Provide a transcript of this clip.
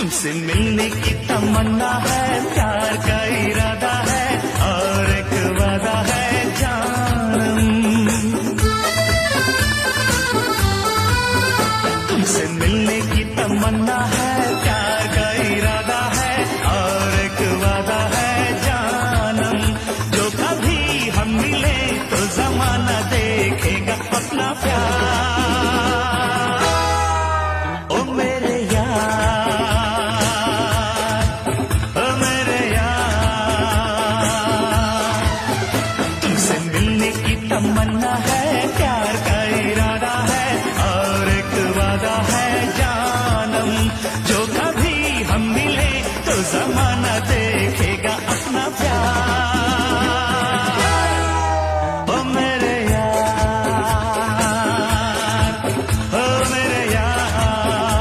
तुमसे मिलने की तमन्ना है, प्यार का इरादा है और एक वादा है जानम। तुमसे मिलने की तमन्ना है, प्यार का इरादा है और एक वादा है जानम। जो कभी हम मिले तो जमाना देखेगा अपना प्यार। ओ मेरे तमन्ना है, प्यार का इरादा है और एक वादा है जानम। जो